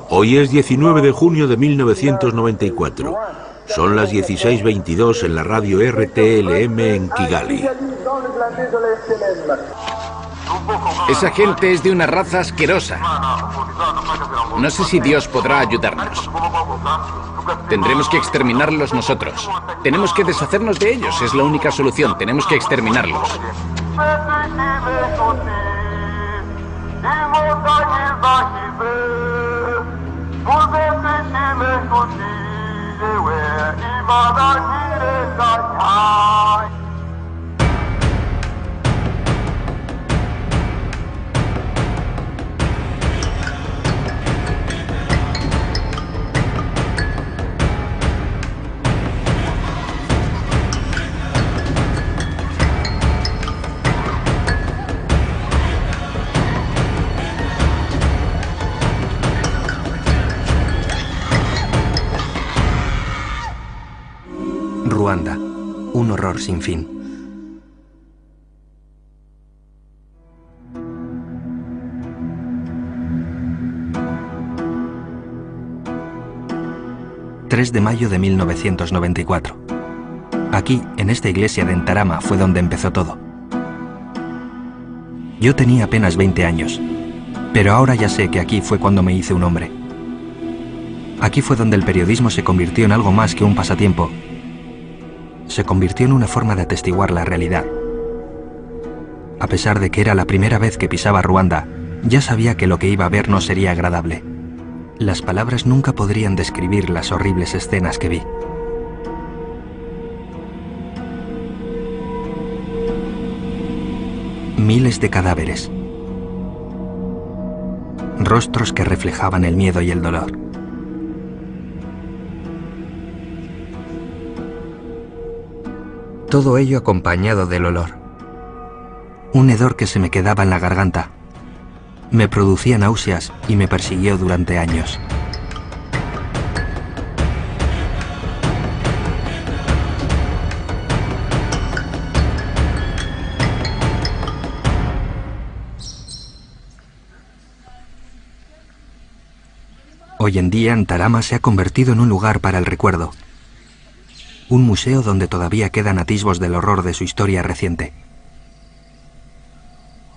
Hoy es 19 de junio de 1994. Son las 16:22 en la radio RTLM en Kigali. Esa gente es de una raza asquerosa. No sé si Dios podrá ayudarnos. Tendremos que exterminarlos nosotros. Tenemos que deshacernos de ellos, es la única solución. Tenemos que exterminarlos. Ruanda, un horror sin fin. ...3 de mayo de 1994. Aquí, en esta iglesia de Ntarama, fue donde empezó todo. Yo tenía apenas 20 años, pero ahora ya sé que aquí fue cuando me hice un hombre. Aquí fue donde el periodismo se convirtió en algo más que un pasatiempo. Se convirtió en una forma de atestiguar la realidad. A pesar de que era la primera vez que pisaba Ruanda, ya sabía que lo que iba a ver no sería agradable. Las palabras nunca podrían describir las horribles escenas que vi. Miles de cadáveres. Rostros que reflejaban el miedo y el dolor. Todo ello acompañado del olor. Un hedor que se me quedaba en la garganta. Me producía náuseas y me persiguió durante años. Hoy en día, Ntarama se ha convertido en un lugar para el recuerdo. Un museo donde todavía quedan atisbos del horror de su historia reciente.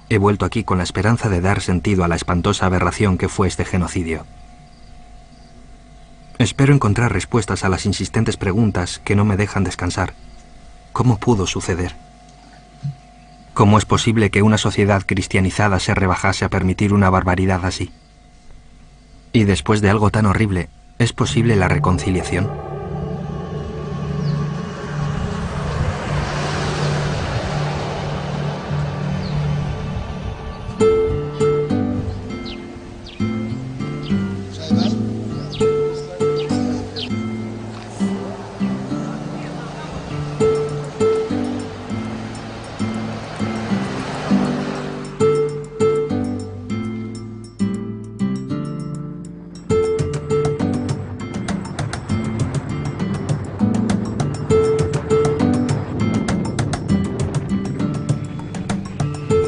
He vuelto aquí con la esperanza de dar sentido a la espantosa aberración que fue este genocidio. Espero encontrar respuestas a las insistentes preguntas que no me dejan descansar. ¿Cómo pudo suceder? ¿Cómo es posible que una sociedad cristianizada se rebajase a permitir una barbaridad así? Y después de algo tan horrible, ¿es posible la reconciliación?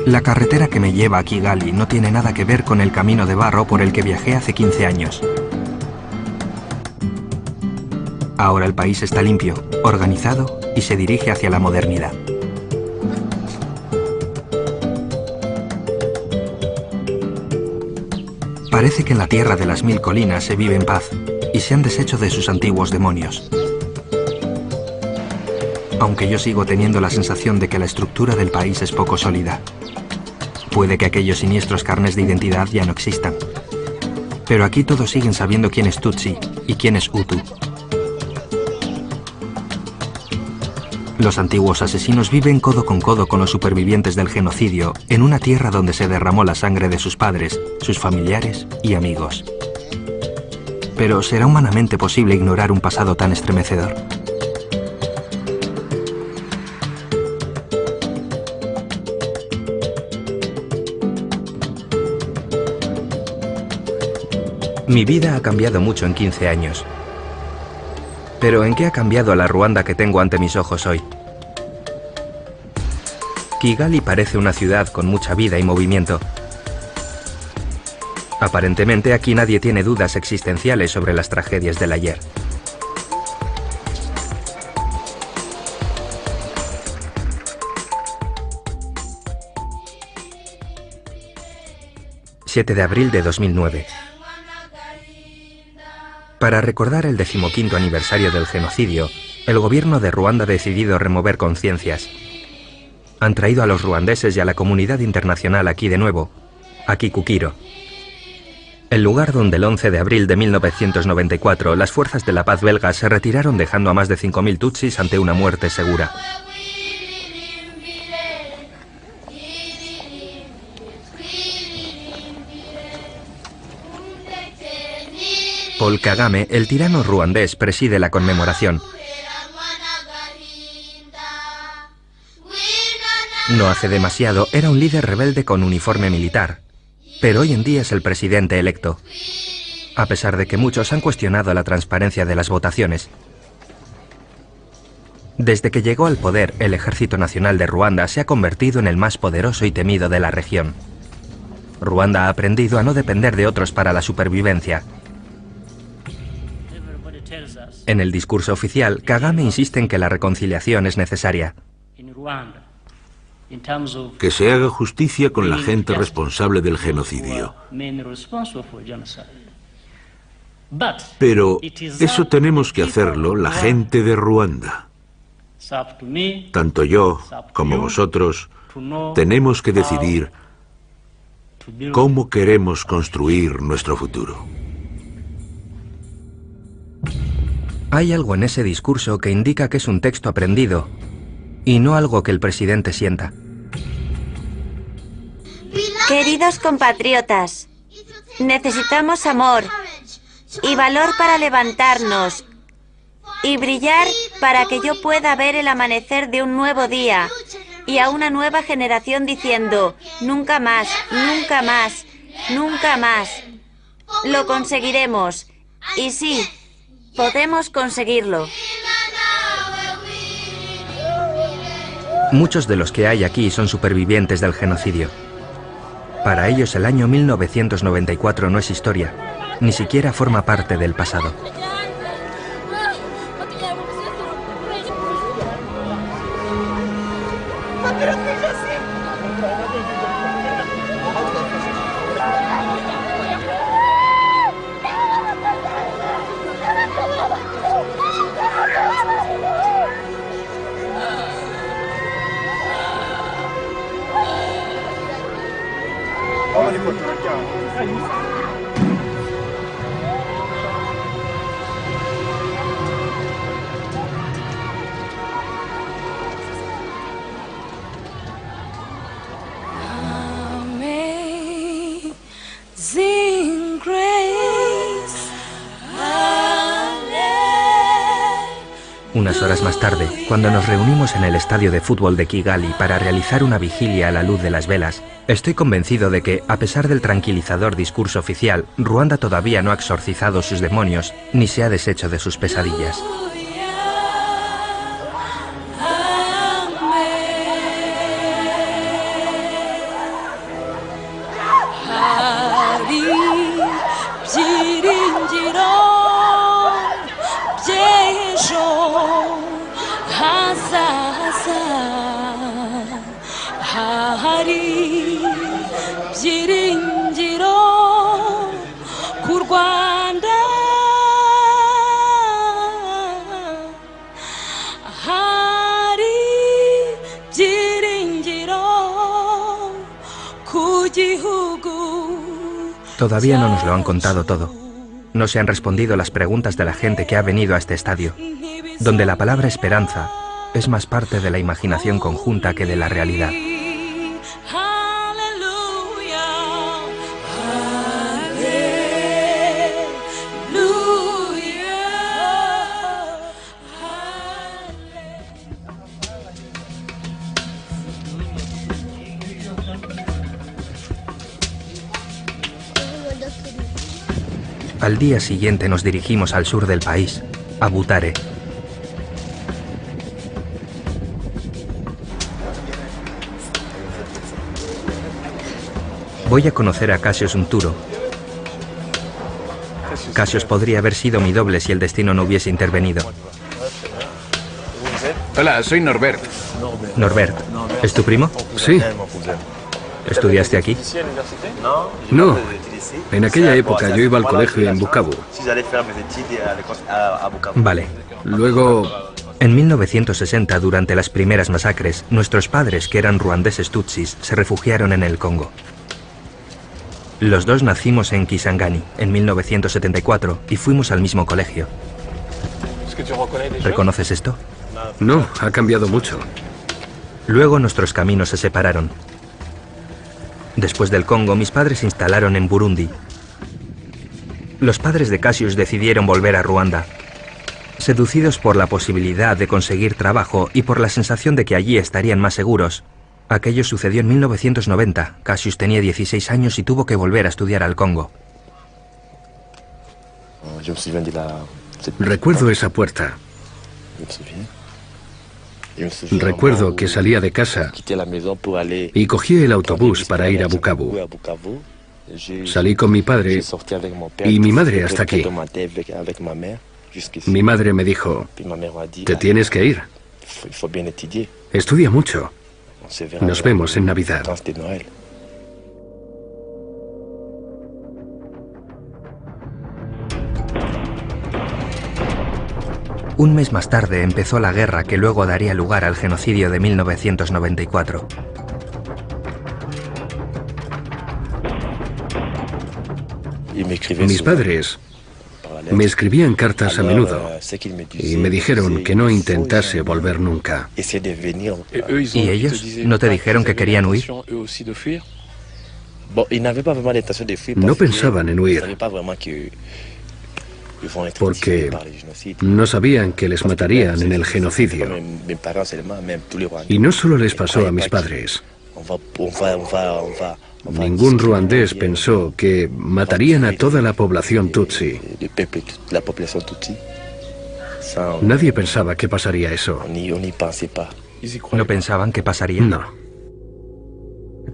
La carretera que me lleva a Kigali no tiene nada que ver con el camino de barro por el que viajé hace 15 años. Ahora el país está limpio, organizado y se dirige hacia la modernidad. Parece que en la tierra de las 1000 colinas se vive en paz y se han deshecho de sus antiguos demonios. Aunque yo sigo teniendo la sensación de que la estructura del país es poco sólida. Puede que aquellos siniestros carnes de identidad ya no existan. Pero aquí todos siguen sabiendo quién es Tutsi y quién es Hutu. Los antiguos asesinos viven codo con los supervivientes del genocidio en una tierra donde se derramó la sangre de sus padres, sus familiares y amigos. Pero ¿será humanamente posible ignorar un pasado tan estremecedor? Mi vida ha cambiado mucho en 15 años. Pero ¿en qué ha cambiado la Ruanda que tengo ante mis ojos hoy? Kigali parece una ciudad con mucha vida y movimiento. Aparentemente aquí nadie tiene dudas existenciales sobre las tragedias del ayer. ...7 de abril de 2009... Para recordar el 15º aniversario del genocidio, el gobierno de Ruanda ha decidido remover conciencias. Han traído a los ruandeses y a la comunidad internacional aquí de nuevo, a Kikukiro, el lugar donde el 11 de abril de 1994 las fuerzas de la paz belgas se retiraron dejando a más de 5.000 tutsis ante una muerte segura. Paul Kagame, el tirano ruandés, preside la conmemoración. No hace demasiado era un líder rebelde con uniforme militar, pero hoy en día es el presidente electo, a pesar de que muchos han cuestionado la transparencia de las votaciones. Desde que llegó al poder, el Ejército Nacional de Ruanda se ha convertido en el más poderoso y temido de la región. Ruanda ha aprendido a no depender de otros para la supervivencia. En el discurso oficial, Kagame insiste en que la reconciliación es necesaria. Que se haga justicia con la gente responsable del genocidio. Pero eso tenemos que hacerlo la gente de Ruanda. Tanto yo como vosotros tenemos que decidir cómo queremos construir nuestro futuro. Hay algo en ese discurso que indica que es un texto aprendido y no algo que el presidente sienta. Queridos compatriotas, necesitamos amor y valor para levantarnos y brillar para que yo pueda ver el amanecer de un nuevo día y a una nueva generación diciendo, nunca más, nunca más, nunca más. Lo conseguiremos. Y sí, podemos conseguirlo. Muchos de los que hay aquí son supervivientes del genocidio. Para ellos el año 1994 no es historia, ni siquiera forma parte del pasado. Unas horas más tarde, cuando nos reunimos en el estadio de fútbol de Kigali para realizar una vigilia a la luz de las velas, estoy convencido de que, a pesar del tranquilizador discurso oficial, Ruanda todavía no ha exorcizado sus demonios ni se ha deshecho de sus pesadillas. Todavía no nos lo han contado todo. No se han respondido las preguntas de la gente que ha venido a este estadio, donde la palabra esperanza es más parte de la imaginación conjunta que de la realidad. Al día siguiente nos dirigimos al sur del país, a Butare. Voy a conocer a Cassius Nturo, Cassius podría haber sido mi doble si el destino no hubiese intervenido. Hola, soy Norbert. Norbert, ¿es tu primo? Sí. ¿Estudiaste aquí? No. En aquella época yo iba al colegio en Bukavu. Vale. Luego... En 1960, durante las primeras masacres, nuestros padres, que eran ruandeses tutsis, se refugiaron en el Congo. Los dos nacimos en Kisangani, en 1974, y fuimos al mismo colegio. ¿Reconoces esto? No, ha cambiado mucho. Luego nuestros caminos se separaron. Después del Congo, mis padres se instalaron en Burundi. Los padres de Cassius decidieron volver a Ruanda, seducidos por la posibilidad de conseguir trabajo y por la sensación de que allí estarían más seguros. Aquello sucedió en 1990. Cassius tenía 16 años y tuvo que volver a estudiar al Congo. Recuerdo esa puerta. Recuerdo que salía de casa y cogí el autobús para ir a Bukavu. Salí con mi padre y mi madre hasta aquí. Mi madre me dijo, te tienes que ir. Estudia mucho. Nos vemos en Navidad. Un mes más tarde empezó la guerra que luego daría lugar al genocidio de 1994. Mis padres me escribían cartas a menudo y me dijeron que no intentase volver nunca. ¿Y ellos no te dijeron que querían huir? No pensaban en huir, porque no sabían que les matarían en el genocidio. Y no solo les pasó a mis padres. Ningún ruandés pensó que matarían a toda la población tutsi. Nadie pensaba que pasaría eso. ¿No pensaban que pasaría? No.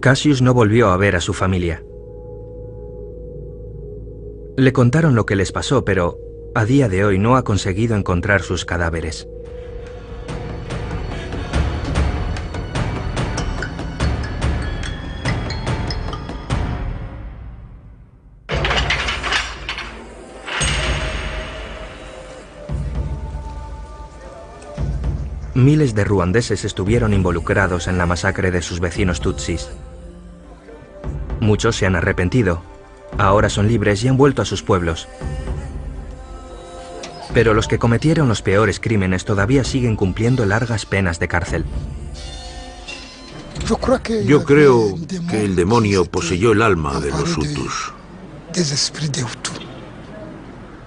Cassius no volvió a ver a su familia. Le contaron lo que les pasó, pero a día de hoy no ha conseguido encontrar sus cadáveres. Miles de ruandeses estuvieron involucrados en la masacre de sus vecinos tutsis. Muchos se han arrepentido. Ahora son libres y han vuelto a sus pueblos. Pero los que cometieron los peores crímenes todavía siguen cumpliendo largas penas de cárcel. Yo creo que el demonio poseyó el alma de los Hutus.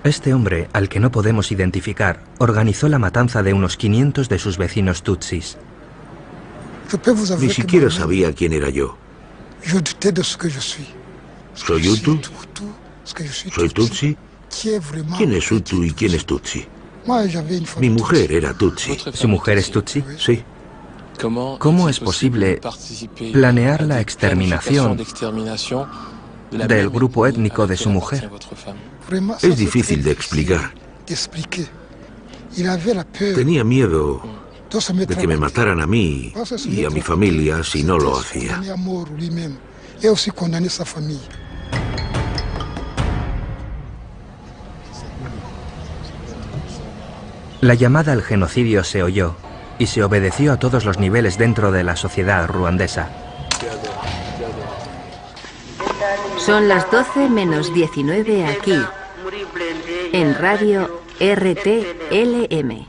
Este hombre, al que no podemos identificar, organizó la matanza de unos 500 de sus vecinos tutsis. Ni siquiera sabía quién era yo. ¿Soy Hutu? ¿Soy Tutsi? ¿Quién es Hutu y quién es Tutsi? Mi mujer era Tutsi. ¿Su mujer es Tutsi? Sí. ¿Cómo es posible planear la exterminación del grupo étnico de su mujer? Es difícil de explicar. Tenía miedo de que me mataran a mí y a mi familia si no lo hacía. La llamada al genocidio se oyó y se obedeció a todos los niveles dentro de la sociedad ruandesa. Son las 12 menos 19 aquí, en radio RTLM.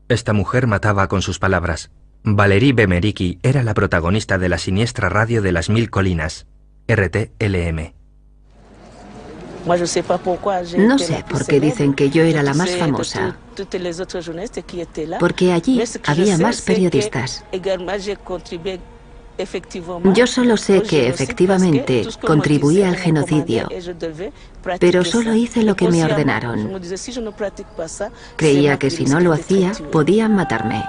Esta mujer mataba con sus palabras. Valérie Bemeriki era la protagonista de la siniestra radio de las 1000 colinas, RTLM. No sé por qué dicen que yo era la más famosa, porque allí había más periodistas. Yo solo sé que efectivamente contribuí al genocidio, pero solo hice lo que me ordenaron. Creía que si no lo hacía, podían matarme.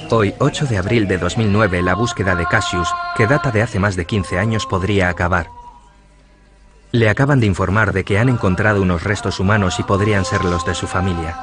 Hoy, 8 de abril de 2009, la búsqueda de Cassius, que data de hace más de 15 años, podría acabar. Le acaban de informar de que han encontrado unos restos humanos y podrían ser los de su familia.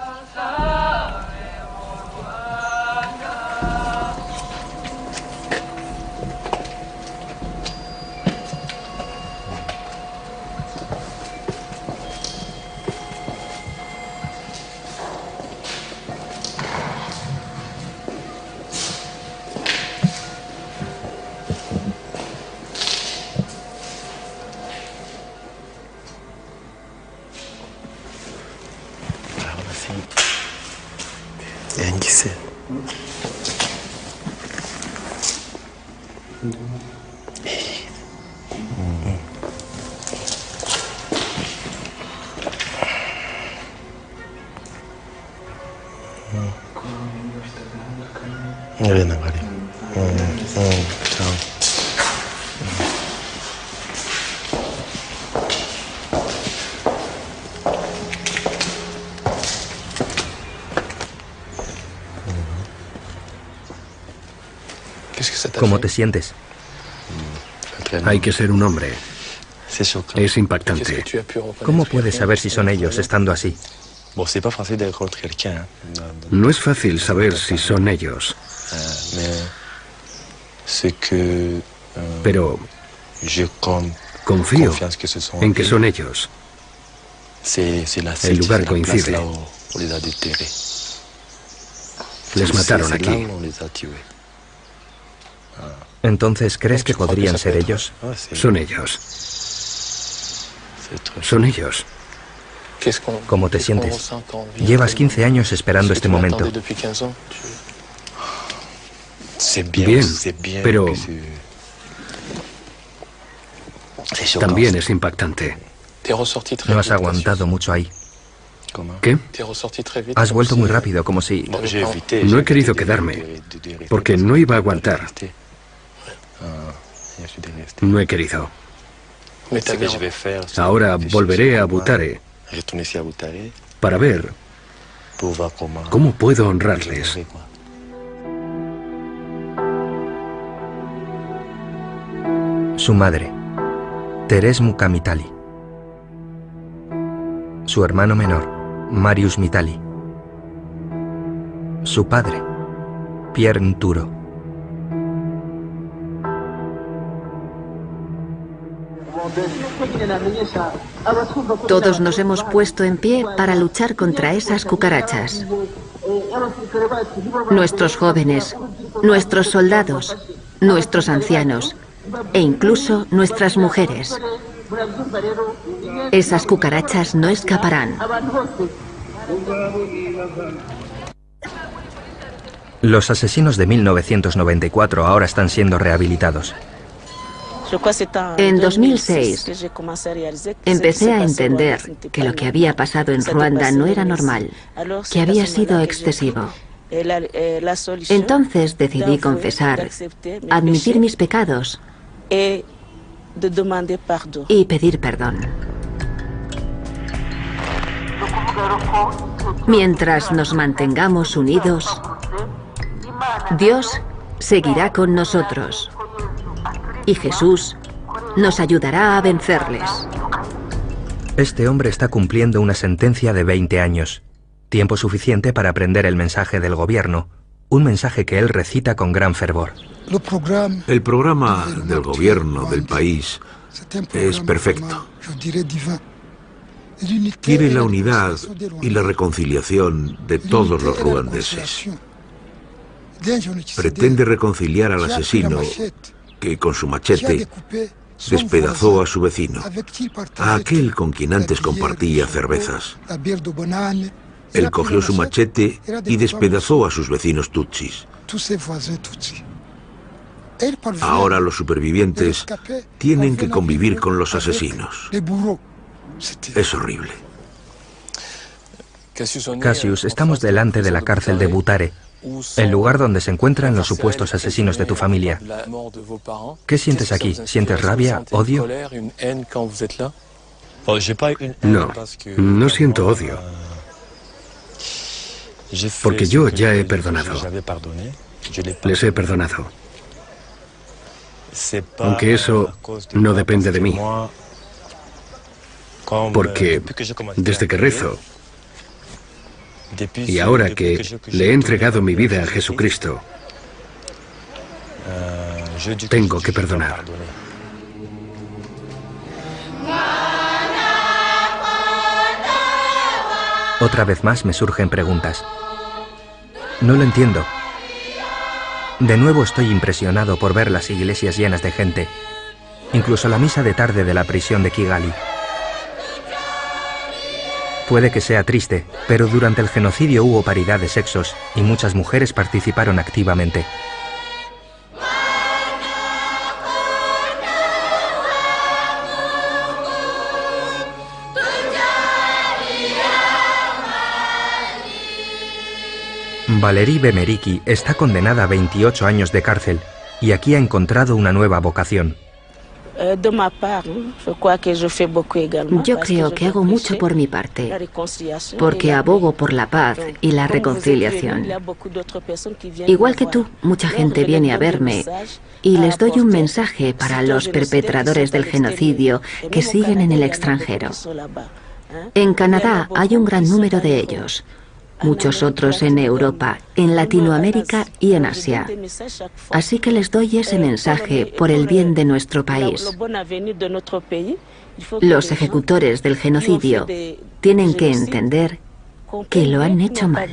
¿Cómo te sientes? Hay que ser un hombre. Es impactante. ¿Cómo puedes saber si son ellos estando así? No es fácil saber si son ellos. Pero confío en que son ellos. El lugar coincide. Les mataron aquí. Entonces, ¿crees que podrían ser ellos? Son ellos. Son ellos. ¿Cómo te sientes? Llevas 15 años esperando este momento. Bien, pero también es impactante. No has aguantado mucho ahí. ¿Qué? Has vuelto muy rápido, como si... No he querido quedarme, porque no iba a aguantar. No he querido. Ahora volveré a Butare para ver cómo puedo honrarles. Su madre, Teres Mukamitali. Su hermano menor, Marius Mitali. Su padre, Pierre Nturo. Todos nos hemos puesto en pie para luchar contra esas cucarachas. Nuestros jóvenes, nuestros soldados, nuestros ancianos e incluso nuestras mujeres. Esas cucarachas no escaparán. Los asesinos de 1994 ahora están siendo rehabilitados. En 2006 empecé a entender que lo que había pasado en Ruanda no era normal, que había sido excesivo. Entonces decidí confesar, admitir mis pecados y pedir perdón. Mientras nos mantengamos unidos, Dios seguirá con nosotros y Jesús nos ayudará a vencerles. Este hombre está cumpliendo una sentencia de 20 años, tiempo suficiente para aprender el mensaje del gobierno, un mensaje que él recita con gran fervor. El programa del gobierno del país es perfecto. Quiere la unidad y la reconciliación de todos los ruandeses. Pretende reconciliar al asesino que con su machete despedazó a su vecino, a aquel con quien antes compartía cervezas. Él cogió su machete y despedazó a sus vecinos tutsis. Ahora los supervivientes tienen que convivir con los asesinos. Es horrible. Cassius, estamos delante de la cárcel de Butare, el lugar donde se encuentran los supuestos asesinos de tu familia. ¿Qué sientes aquí? ¿Sientes rabia, odio? No, no siento odio. Porque yo ya he perdonado. Les he perdonado. Aunque eso no depende de mí. Porque desde que rezo, y ahora que le he entregado mi vida a Jesucristo, tengo que perdonar. Otra vez más me surgen preguntas. No lo entiendo. De nuevo estoy impresionado por ver las iglesias llenas de gente, incluso la misa de tarde de la prisión de Kigali. Puede que sea triste, pero durante el genocidio hubo paridad de sexos y muchas mujeres participaron activamente. Valérie Bemeriki está condenada a 28 años de cárcel y aquí ha encontrado una nueva vocación. Yo creo que hago mucho por mi parte, porque abogo por la paz y la reconciliación. Igual que tú, mucha gente viene a verme y les doy un mensaje para los perpetradores del genocidio que siguen en el extranjero. En Canadá hay un gran número de ellos. Muchos otros en Europa, en Latinoamérica y en Asia. Así que les doy ese mensaje por el bien de nuestro país. Los ejecutores del genocidio tienen que entender que lo han hecho mal.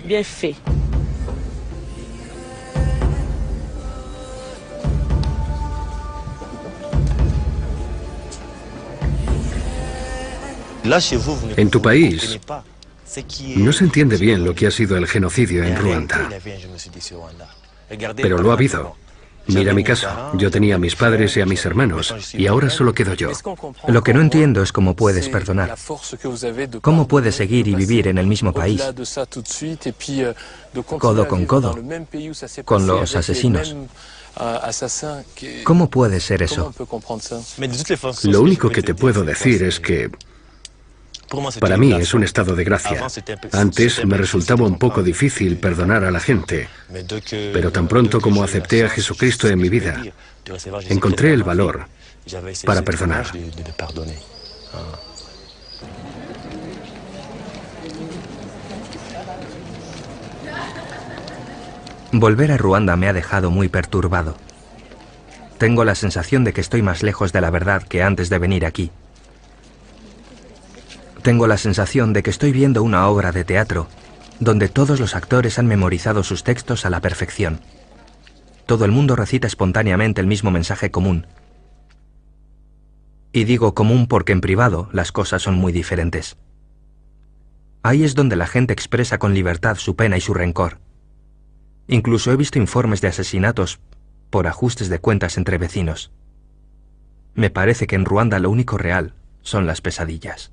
En tu país no se entiende bien lo que ha sido el genocidio en Ruanda. Pero lo ha habido. Mira mi caso. Yo tenía a mis padres y a mis hermanos, y ahora solo quedo yo. Lo que no entiendo es cómo puedes perdonar. ¿Cómo puedes seguir y vivir en el mismo país, codo con codo, con los asesinos? ¿Cómo puede ser eso? Lo único que te puedo decir es que para mí es un estado de gracia. Antes me resultaba un poco difícil perdonar a la gente, pero tan pronto como acepté a Jesucristo en mi vida, encontré el valor para perdonar. Volver a Ruanda me ha dejado muy perturbado. Tengo la sensación de que estoy más lejos de la verdad que antes de venir aquí. Tengo la sensación de que estoy viendo una obra de teatro, donde todos los actores han memorizado sus textos a la perfección. Todo el mundo recita espontáneamente el mismo mensaje común. Y digo común porque en privado las cosas son muy diferentes. Ahí es donde la gente expresa con libertad su pena y su rencor. Incluso he visto informes de asesinatos por ajustes de cuentas entre vecinos. Me parece que en Ruanda lo único real son las pesadillas.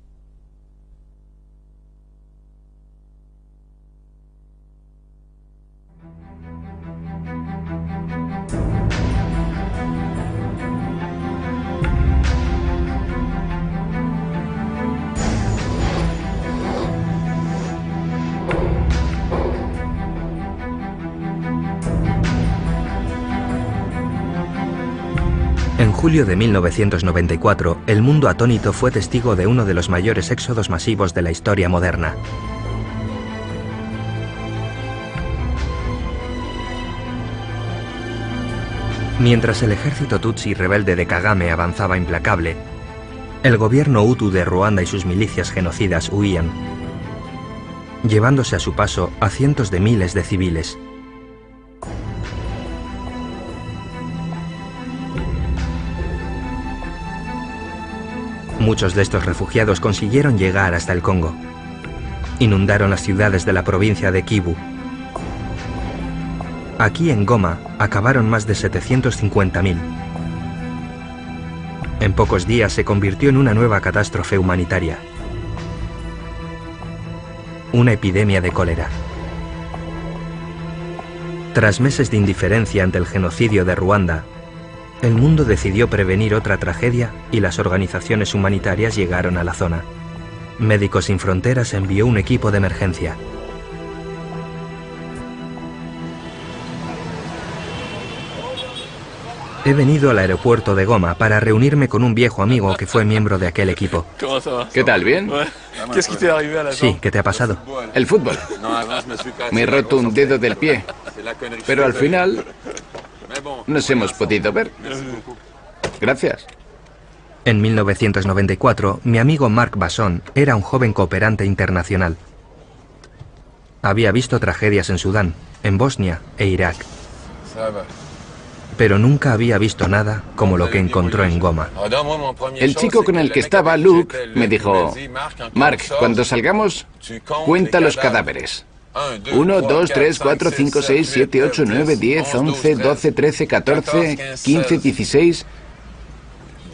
En julio de 1994, el mundo atónito fue testigo de uno de los mayores éxodos masivos de la historia moderna. Mientras el ejército Tutsi rebelde de Kagame avanzaba implacable, el gobierno Hutu de Ruanda y sus milicias genocidas huían, llevándose a su paso a cientos de miles de civiles. Muchos de estos refugiados consiguieron llegar hasta el Congo. Inundaron las ciudades de la provincia de Kivu. Aquí en Goma acabaron más de 750.000. En pocos días se convirtió en una nueva catástrofe humanitaria. Una epidemia de cólera. Tras meses de indiferencia ante el genocidio de Ruanda, el mundo decidió prevenir otra tragedia y las organizaciones humanitarias llegaron a la zona. Médicos Sin Fronteras envió un equipo de emergencia. He venido al aeropuerto de Goma para reunirme con un viejo amigo que fue miembro de aquel equipo. ¿Qué tal? ¿Bien? Sí, ¿qué te ha pasado? El fútbol. Me he roto un dedo del pie. Pero al final nos hemos podido ver. Gracias. En 1994, mi amigo Marc Basson era un joven cooperante internacional. Había visto tragedias en Sudán, en Bosnia e Irak. Pero nunca había visto nada como lo que encontró en Goma. El chico con el que estaba, Luke, me dijo: Marc, cuando salgamos, cuenta los cadáveres. 1, 2, 3, 4, 5, 6, 7, 8, 9, 10, 11, 12, 13, 14, 15, 16,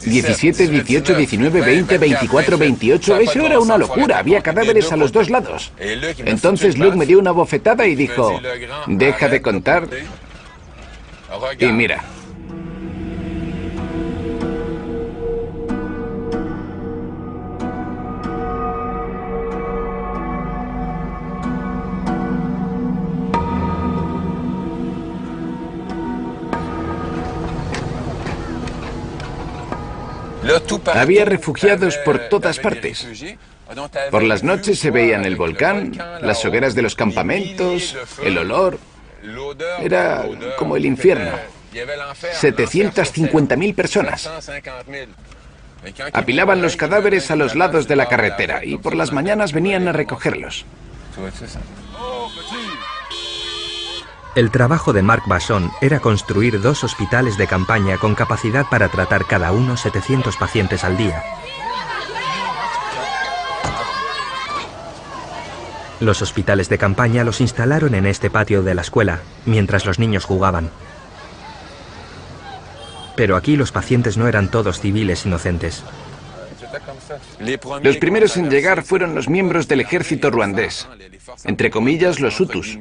17, 18, 19, 20, 24, 28... Eso era una locura, había cadáveres a los dos lados. Entonces Luke me dio una bofetada y dijo: deja de contar y mira. Había refugiados por todas partes. Por las noches se veían el volcán, las hogueras de los campamentos, el olor. Era como el infierno. 750.000 personas. Apilaban los cadáveres a los lados de la carretera y por las mañanas venían a recogerlos. El trabajo de Marc Basson era construir 2 hospitales de campaña con capacidad para tratar cada uno 700 pacientes al día. Los hospitales de campaña los instalaron en este patio de la escuela, mientras los niños jugaban. Pero aquí los pacientes no eran todos civiles inocentes. Los primeros en llegar fueron los miembros del ejército ruandés, entre comillas los Hutus.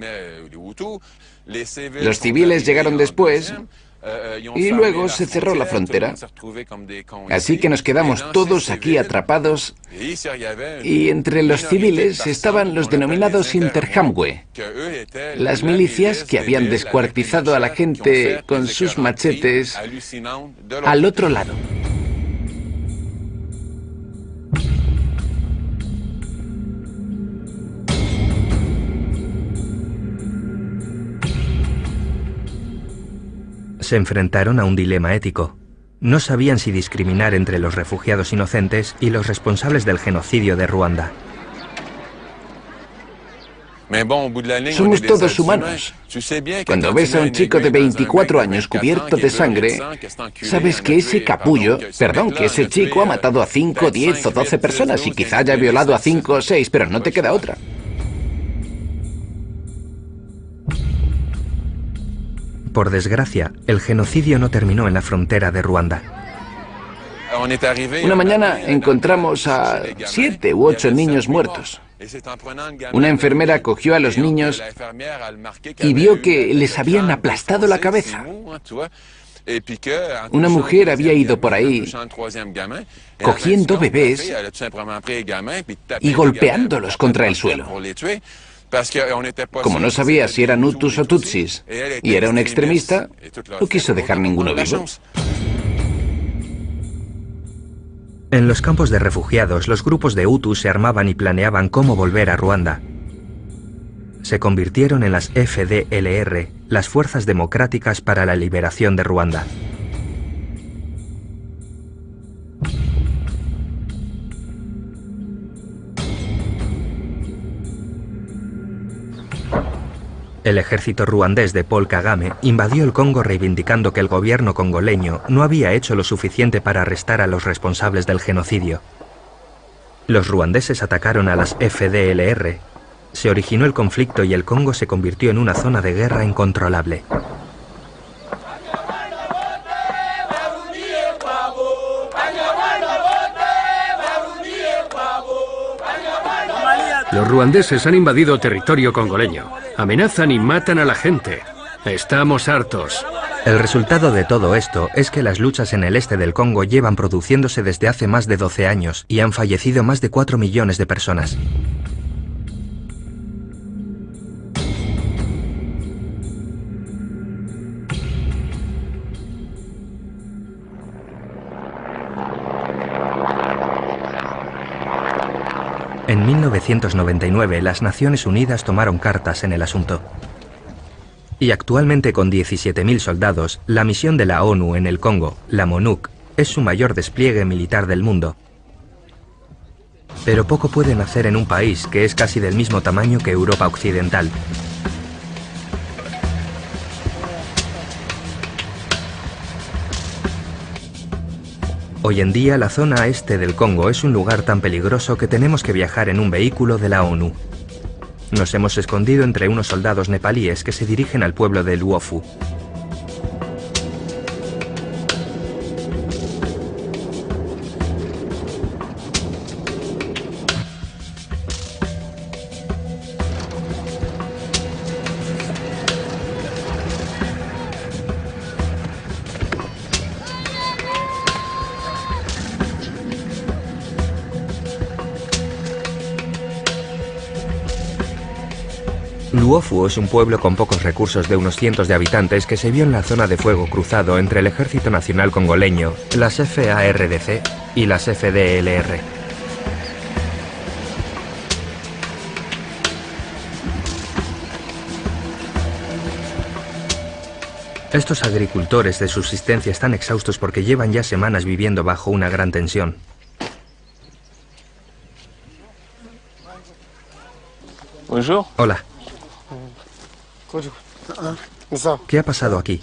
Los civiles llegaron después y luego se cerró la frontera. Así que nos quedamos todos aquí atrapados y entre los civiles estaban los denominados Interhamwe, las milicias que habían descuartizado a la gente con sus machetes al otro lado. Se enfrentaron a un dilema ético. No sabían si discriminar entre los refugiados inocentes y los responsables del genocidio de Ruanda. Somos todos humanos. Cuando ves a un chico de 24 años cubierto de sangre, sabes que ese capullo, que ese chico ha matado a 5, 10 o 12 personas y quizá haya violado a 5 o 6, pero no te queda otra. Por desgracia, el genocidio no terminó en la frontera de Ruanda. Una mañana encontramos a 7 u 8 niños muertos. Una enfermera cogió a los niños y vio que les habían aplastado la cabeza. Una mujer había ido por ahí cogiendo bebés y golpeándolos contra el suelo. Como no sabía si eran Hutus o Tutsis y era un extremista, no quiso dejar ninguno vivo. En los campos de refugiados, los grupos de Hutus se armaban y planeaban cómo volver a Ruanda. Se convirtieron en las FDLR, las Fuerzas Democráticas para la Liberación de Ruanda. El ejército ruandés de Paul Kagame invadió el Congo reivindicando que el gobierno congoleño no había hecho lo suficiente para arrestar a los responsables del genocidio. Los ruandeses atacaron a las FDLR. Se originó el conflicto y el Congo se convirtió en una zona de guerra incontrolable. Los ruandeses han invadido territorio congoleño. Amenazan y matan a la gente. Estamos hartos. El resultado de todo esto es que las luchas en el este del Congo llevan produciéndose desde hace más de 12 años y han fallecido más de 4 millones de personas. En 1999, las Naciones Unidas tomaron cartas en el asunto. Y actualmente, con 17.000 soldados, la misión de la ONU en el Congo, la MONUC, es su mayor despliegue militar del mundo. Pero poco pueden hacer en un país que es casi del mismo tamaño que Europa Occidental. Hoy en día, la zona este del Congo es un lugar tan peligroso que tenemos que viajar en un vehículo de la ONU. Nos hemos escondido entre unos soldados nepalíes que se dirigen al pueblo de Luofu. Luofu es un pueblo con pocos recursos de unos cientos de habitantes que se vio en la zona de fuego cruzado entre el Ejército Nacional Congoleño, las FARDC y las FDLR. Estos agricultores de subsistencia están exhaustos porque llevan ya semanas viviendo bajo una gran tensión. Bonjour. Hola. ¿Qué ha pasado aquí?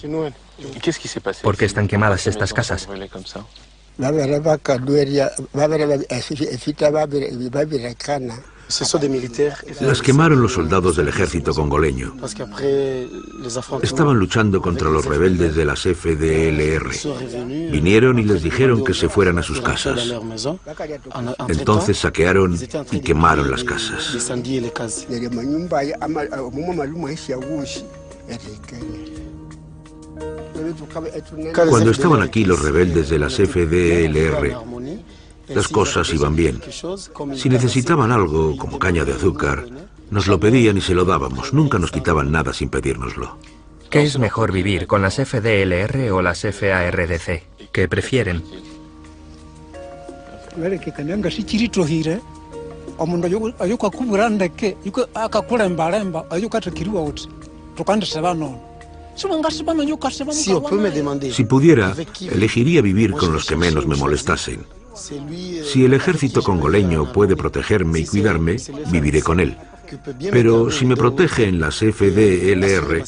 ¿Por qué están quemadas estas casas? Las quemaron los soldados del ejército congoleño. Estaban luchando contra los rebeldes de las FDLR. Vinieron y les dijeron que se fueran a sus casas. Entonces saquearon y quemaron las casas. Cuando estaban aquí los rebeldes de las FDLR, las cosas iban bien. Si necesitaban algo, como caña de azúcar, nos lo pedían y se lo dábamos. Nunca nos quitaban nada sin pedírnoslo. ¿Qué es mejor vivir, con las FDLR o las FARDC? ¿Qué prefieren? Si pudiera, elegiría vivir con los que menos me molestasen. Si el ejército congoleño puede protegerme y cuidarme, viviré con él. Pero si me protegen las FDLR,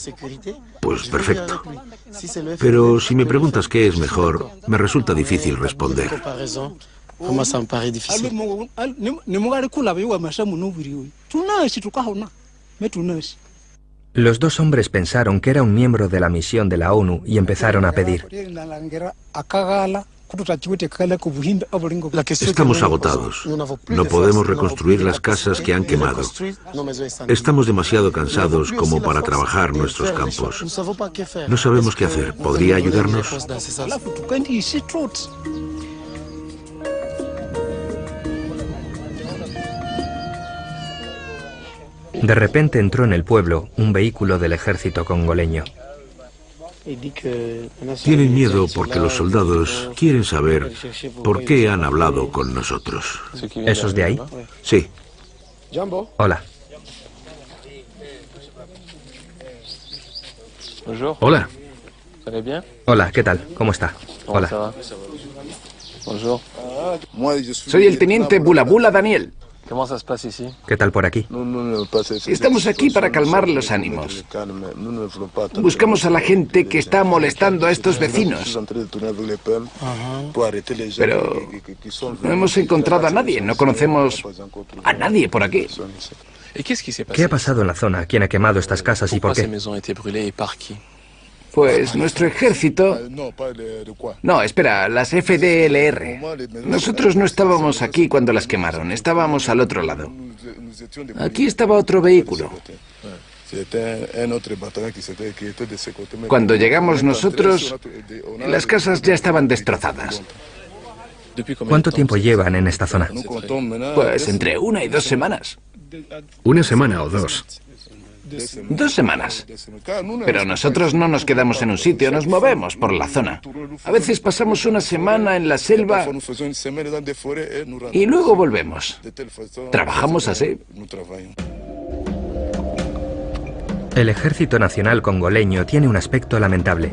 pues perfecto. Pero si me preguntas qué es mejor, me resulta difícil responder. Los dos hombres pensaron que era un miembro de la misión de la ONU y empezaron a pedir. Estamos agotados. No podemos reconstruir las casas que han quemado. Estamos demasiado cansados como para trabajar nuestros campos. No sabemos qué hacer. ¿Podría ayudarnos? De repente entró en el pueblo un vehículo del ejército congoleño. Tienen miedo porque los soldados quieren saber por qué han hablado con nosotros. ¿Esos de ahí? Sí. Hola. Hola. Hola, ¿qué tal? ¿Cómo está? Hola. Soy el teniente Bulabula Daniel. ¿Qué tal por aquí? Estamos aquí para calmar los ánimos. Buscamos a la gente que está molestando a estos vecinos. Pero no hemos encontrado a nadie, no conocemos a nadie por aquí. ¿Qué ha pasado en la zona? ¿Quién ha quemado estas casas y por qué? Pues nuestro ejército... No, espera, las FDLR. Nosotros no estábamos aquí cuando las quemaron, estábamos al otro lado. Aquí estaba otro vehículo. Cuando llegamos nosotros, las casas ya estaban destrozadas. ¿Cuánto tiempo llevan en esta zona? Pues entre 1 y 2 semanas. 1 semana o 2. 2 semanas. Pero nosotros no nos quedamos en un sitio, nos movemos por la zona. A veces pasamos una semana en la selva y luego volvemos. Trabajamos así. El Ejército Nacional congoleño tiene un aspecto lamentable.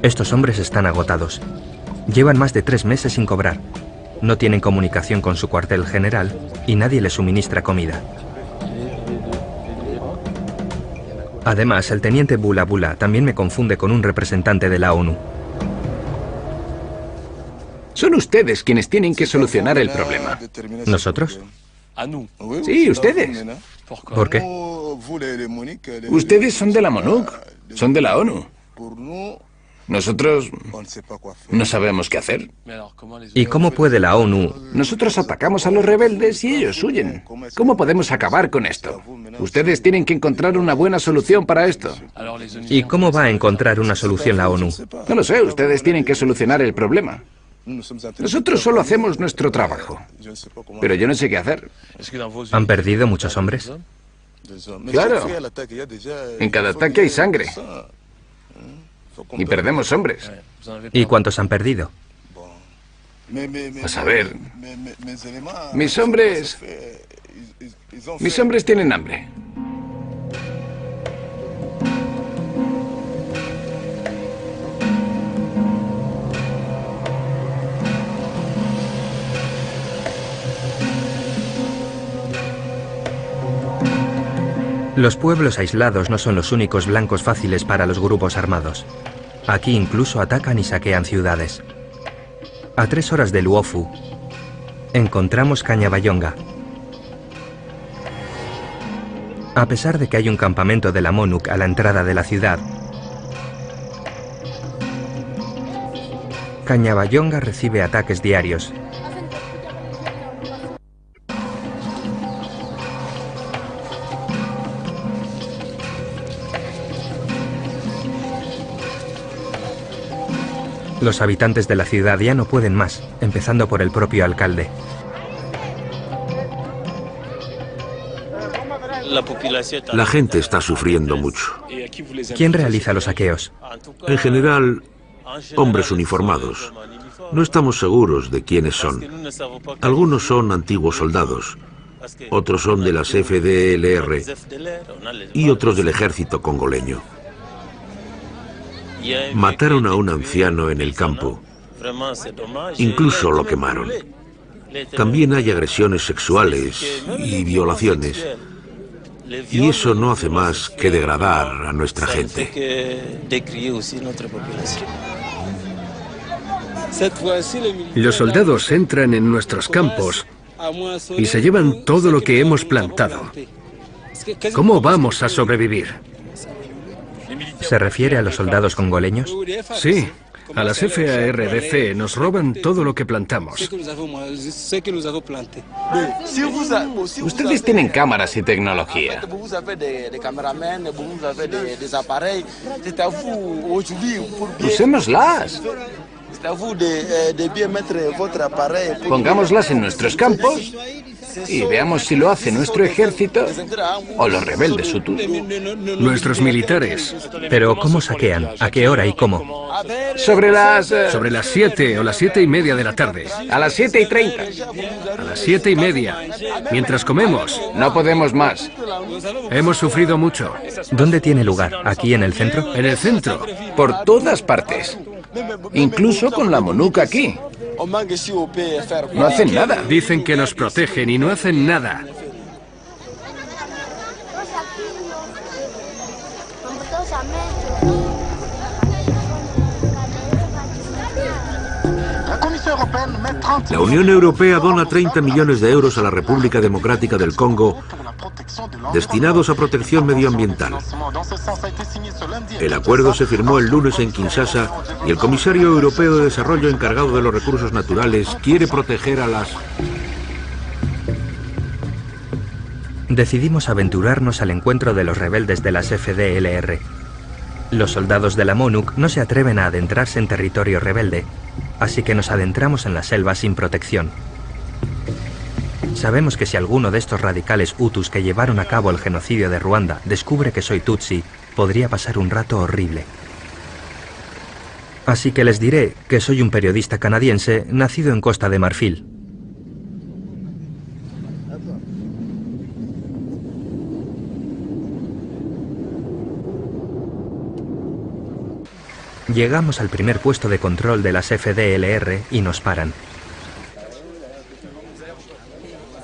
Estos hombres están agotados. Llevan más de 3 meses sin cobrar. No tienen comunicación con su cuartel general y nadie les suministra comida. Además, el teniente Bula Bula también me confunde con un representante de la ONU. Son ustedes quienes tienen que solucionar el problema. ¿Nosotros? Sí, ustedes. ¿Por qué? Ustedes son de la MONUC, son de la ONU. Nosotros no sabemos qué hacer. ¿Y cómo puede la ONU? Nosotros atacamos a los rebeldes y ellos huyen. ¿Cómo podemos acabar con esto? Ustedes tienen que encontrar una buena solución para esto. ¿Y cómo va a encontrar una solución la ONU? No lo sé, ustedes tienen que solucionar el problema. Nosotros solo hacemos nuestro trabajo. Pero yo no sé qué hacer. ¿Han perdido muchos hombres? Claro. En cada ataque hay sangre. Y perdemos hombres. ¿Y cuántos han perdido? Pues a ver. Mis hombres tienen hambre. Los pueblos aislados no son los únicos blancos fáciles para los grupos armados. Aquí incluso atacan y saquean ciudades. A 3 horas de Luofu, encontramos Kanyabayonga. A pesar de que hay un campamento de la MONUC a la entrada de la ciudad, Kanyabayonga recibe ataques diarios. Los habitantes de la ciudad ya no pueden más, empezando por el propio alcalde. La gente está sufriendo mucho. ¿Quién realiza los saqueos? En general, hombres uniformados. No estamos seguros de quiénes son. Algunos son antiguos soldados, otros son de las FDLR y otros del ejército congoleño. Mataron a un anciano en el campo. Incluso lo quemaron. También hay agresiones sexuales y violaciones. Y eso no hace más que degradar a nuestra gente. Los soldados entran en nuestros campos y se llevan todo lo que hemos plantado. ¿Cómo vamos a sobrevivir? ¿Se refiere a los soldados congoleños? Sí, a las FARDC nos roban todo lo que plantamos. Ustedes tienen cámaras y tecnología. Usémoslas. Pongámoslas en nuestros campos y veamos si lo hace nuestro ejército o los rebeldes hutus. Nuestros militares. ¿Pero cómo saquean? ¿A qué hora y cómo? Sobre las 7 o las 7:30 de la tarde. A las 7:30. A las 7:30. Mientras comemos. No podemos más. Hemos sufrido mucho. ¿Dónde tiene lugar? ¿Aquí en el centro? En el centro. Por todas partes. Incluso con la MONUC aquí. No hacen nada. Dicen que nos protegen y no hacen nada. La Unión Europea dona 30 millones de euros a la República Democrática del Congo destinados a protección medioambiental. El acuerdo se firmó el lunes en Kinshasa y el comisario europeo de desarrollo encargado de los recursos naturales quiere proteger a las... Decidimos aventurarnos al encuentro de los rebeldes de las FDLR. Los soldados de la MONUC no se atreven a adentrarse en territorio rebelde, así que nos adentramos en la selva sin protección. Sabemos que si alguno de estos radicales hutus que llevaron a cabo el genocidio de Ruanda descubre que soy tutsi, podría pasar un rato horrible. Así que les diré que soy un periodista canadiense nacido en Costa de Marfil. Llegamos al primer puesto de control de las FDLR y nos paran.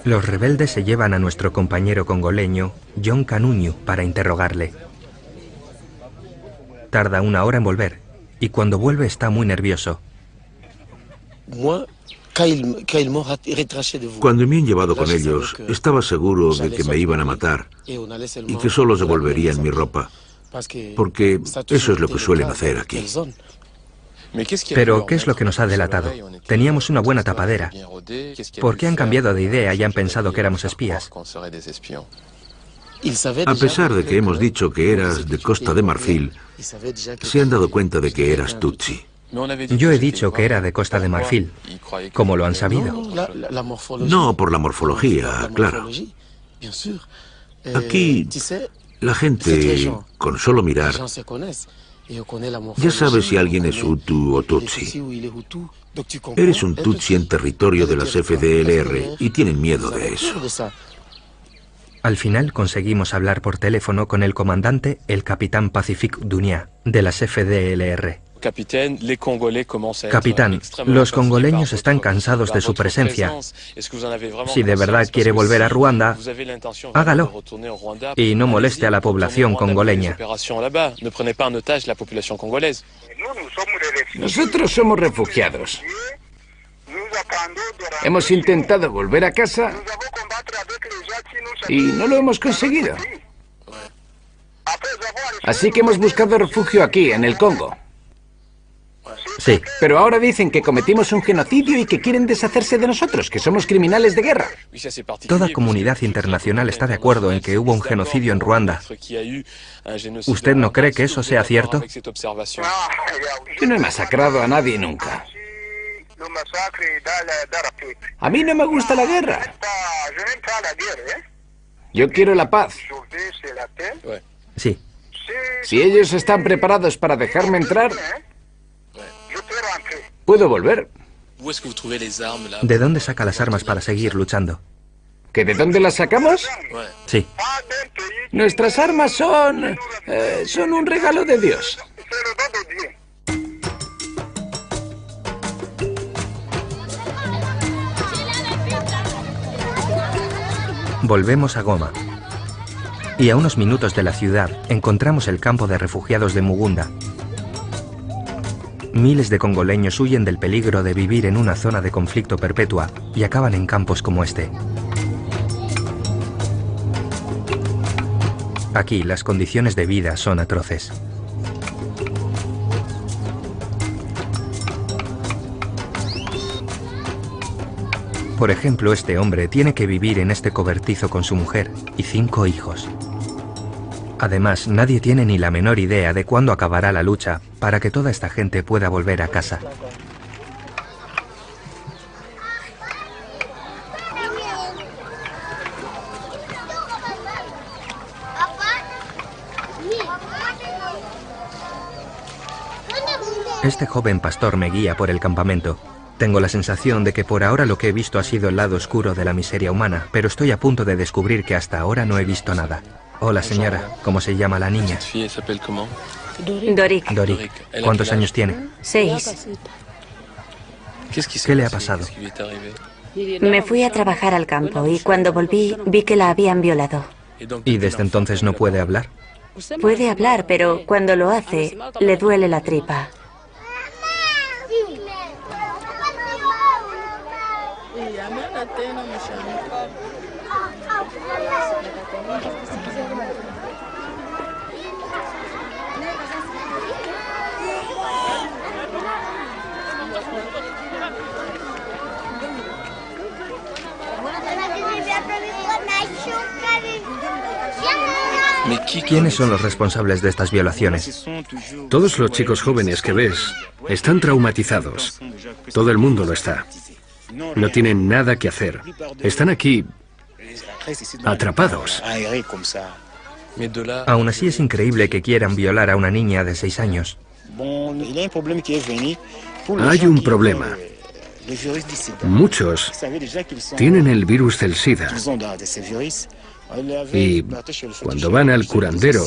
Los rebeldes se llevan a nuestro compañero congoleño, John Kanuñu, para interrogarle. Tarda 1 hora en volver, y cuando vuelve está muy nervioso. Cuando me han llevado con ellos, estaba seguro de que me iban a matar y que solo se devolverían mi ropa, porque eso es lo que suelen hacer aquí. Pero, ¿qué es lo que nos ha delatado? Teníamos una buena tapadera. ¿Por qué han cambiado de idea y han pensado que éramos espías? A pesar de que hemos dicho que eras de Costa de Marfil, se han dado cuenta de que eras tutsi. Yo he dicho que era de Costa de Marfil. ¿Cómo lo han sabido? No por la morfología, claro. Aquí, la gente, con solo mirar, ya sabe si alguien es hutu o tutsi. Eres un tutsi en territorio de las FDLR y tienen miedo de eso. Al final conseguimos hablar por teléfono con el comandante, el capitán Pacifique Dunia, de las FDLR. Capitán, los congoleños están cansados de su presencia. Si de verdad quiere volver a Ruanda, hágalo y no moleste a la población congoleña. Nosotros somos refugiados. Hemos intentado volver a casa y no lo hemos conseguido. Así que hemos buscado refugio aquí, en el Congo. Sí. Pero ahora dicen que cometimos un genocidio y que quieren deshacerse de nosotros, que somos criminales de guerra. Toda comunidad internacional está de acuerdo en que hubo un genocidio en Ruanda. ¿Usted no cree que eso sea cierto? Yo no he masacrado a nadie nunca. A mí no me gusta la guerra. Yo quiero la paz. Sí. Si ellos están preparados para dejarme entrar, puedo volver. ¿De dónde saca las armas para seguir luchando? ¿Que de dónde las sacamos? Sí. Nuestras armas son un regalo de Dios. Volvemos a Goma. Y a unos minutos de la ciudad encontramos el campo de refugiados de Mugunda. Miles de congoleños huyen del peligro de vivir en una zona de conflicto perpetua y acaban en campos como este. Aquí las condiciones de vida son atroces. Por ejemplo, este hombre tiene que vivir en este cobertizo con su mujer y 5 hijos. Además, nadie tiene ni la menor idea de cuándo acabará la lucha para que toda esta gente pueda volver a casa. Este joven pastor me guía por el campamento. Tengo la sensación de que por ahora lo que he visto ha sido el lado oscuro de la miseria humana, pero estoy a punto de descubrir que hasta ahora no he visto nada. Hola, señora. ¿Cómo se llama la niña? Doric. Doric. ¿Cuántos años tiene? 6. ¿Qué le ha pasado? Me fui a trabajar al campo y cuando volví vi que la habían violado. ¿Y desde entonces no puede hablar? Puede hablar, pero cuando lo hace, le duele la tripa. ¿Quiénes son los responsables de estas violaciones? Todos los chicos jóvenes que ves están traumatizados. Todo el mundo lo está. No tienen nada que hacer. Están aquí atrapados. Aún así es increíble que quieran violar a una niña de 6 años. Hay un problema. Muchos tienen el virus del SIDA. Y cuando van al curandero,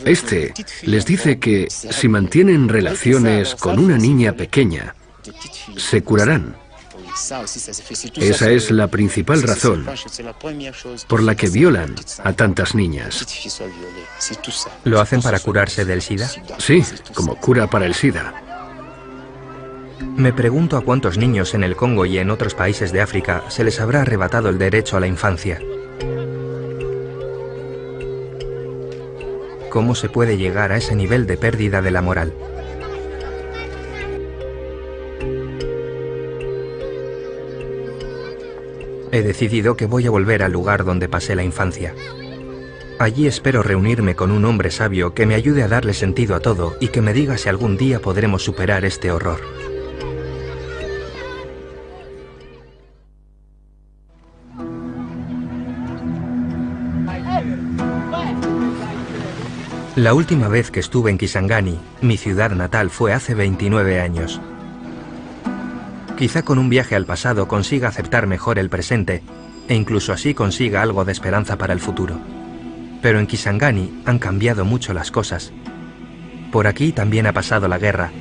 este les dice que si mantienen relaciones con una niña pequeña, se curarán. Esa es la principal razón por la que violan a tantas niñas. ¿Lo hacen para curarse del SIDA? Sí, como cura para el SIDA. Me pregunto a cuántos niños en el Congo y en otros países de África se les habrá arrebatado el derecho a la infancia. ¿Cómo se puede llegar a ese nivel de pérdida de la moral? He decidido que voy a volver al lugar donde pasé la infancia. Allí espero reunirme con un hombre sabio que me ayude a darle sentido a todo y que me diga si algún día podremos superar este horror. La última vez que estuve en Kisangani, mi ciudad natal, fue hace 29 años. Quizá con un viaje al pasado consiga aceptar mejor el presente e incluso así consiga algo de esperanza para el futuro. Pero en Kisangani han cambiado mucho las cosas. Por aquí también ha pasado la guerra.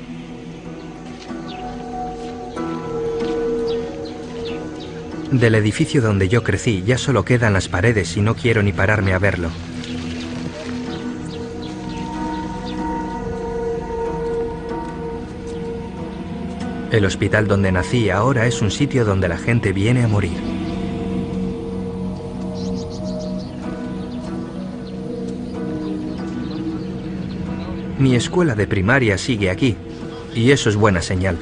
Del edificio donde yo crecí ya solo quedan las paredes y no quiero ni pararme a verlo. El hospital donde nací ahora es un sitio donde la gente viene a morir. Mi escuela de primaria sigue aquí, y eso es buena señal.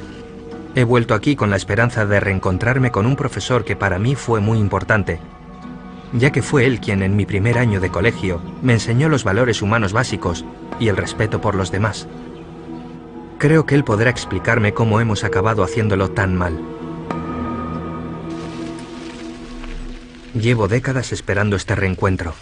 He vuelto aquí con la esperanza de reencontrarme con un profesor que para mí fue muy importante, ya que fue él quien en mi primer año de colegio me enseñó los valores humanos básicos y el respeto por los demás. Creo que él podrá explicarme cómo hemos acabado haciéndolo tan mal. Llevo décadas esperando este reencuentro.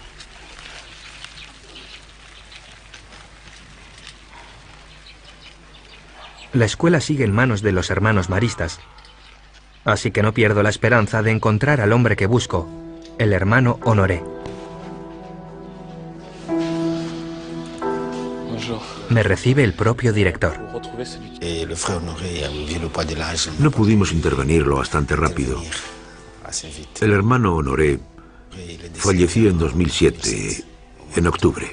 La escuela sigue en manos de los hermanos maristas, así que no pierdo la esperanza de encontrar al hombre que busco, el hermano Honoré. Me recibe el propio director. No pudimos intervenirlo bastante rápido. El hermano Honoré falleció en 2007, en octubre.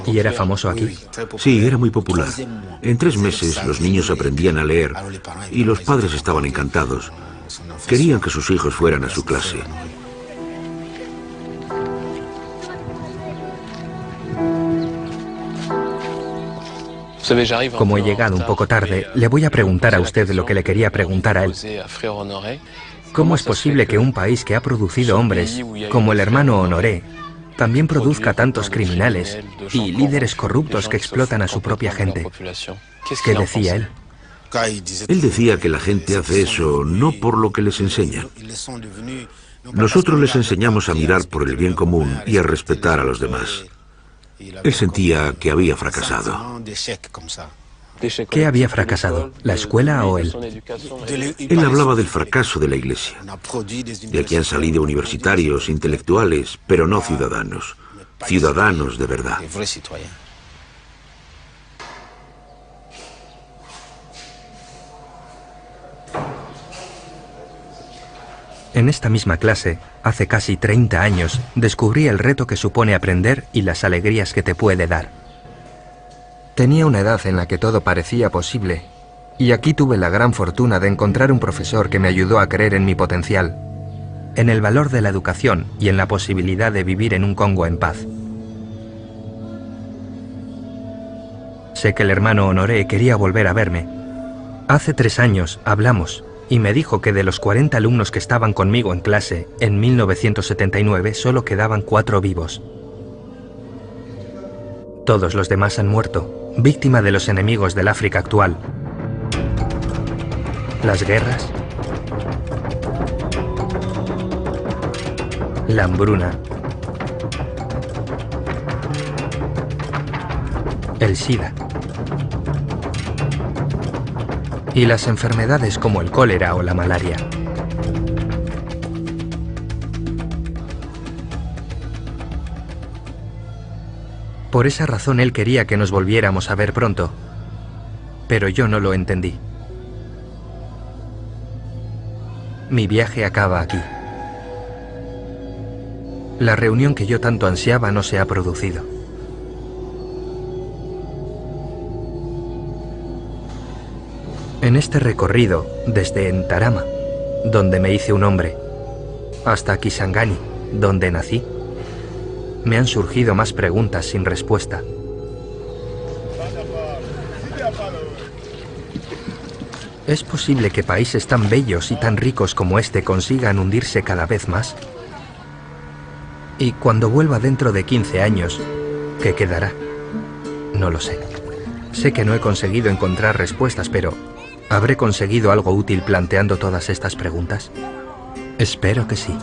¿Y era famoso aquí? Sí, era muy popular. En 3 meses los niños aprendían a leer y los padres estaban encantados. Querían que sus hijos fueran a su clase. Como he llegado un poco tarde, le voy a preguntar a usted lo que le quería preguntar a él. ¿Cómo es posible que un país que ha producido hombres, como el hermano Honoré, también produzca tantos criminales y líderes corruptos que explotan a su propia gente? ¿Qué decía él? Él decía que la gente hace eso no por lo que les enseñan. Nosotros les enseñamos a mirar por el bien común y a respetar a los demás. Él sentía que había fracasado. ¿Qué había fracasado? ¿La escuela o él? Él hablaba del fracaso de la Iglesia. De aquí han salido universitarios, intelectuales, pero no ciudadanos. Ciudadanos de verdad. En esta misma clase, hace casi 30 años, descubrí el reto que supone aprender y las alegrías que te puede dar. Tenía una edad en la que todo parecía posible, y aquí tuve la gran fortuna de encontrar un profesor que me ayudó a creer en mi potencial, en el valor de la educación y en la posibilidad de vivir en un Congo en paz. Sé que el hermano Honoré quería volver a verme. Hace 3 años hablamos y me dijo que de los 40 alumnos que estaban conmigo en clase en 1979 solo quedaban 4 vivos. Todos los demás han muerto, víctima de los enemigos del África actual. las guerras, la hambruna, el SIDA y las enfermedades como el cólera o la malaria. Por esa razón él quería que nos volviéramos a ver pronto, pero yo no lo entendí. Mi viaje acaba aquí. La reunión que yo tanto ansiaba no se ha producido. En este recorrido, desde Entarama, donde me hice un hombre, hasta Kisangani, donde nací, me han surgido más preguntas sin respuesta. ¿Es posible que países tan bellos y tan ricos como este consigan hundirse cada vez más? Y cuando vuelva dentro de 15 años, ¿qué quedará? No lo sé. Sé que no he conseguido encontrar respuestas, pero ¿habré conseguido algo útil planteando todas estas preguntas? Espero que sí.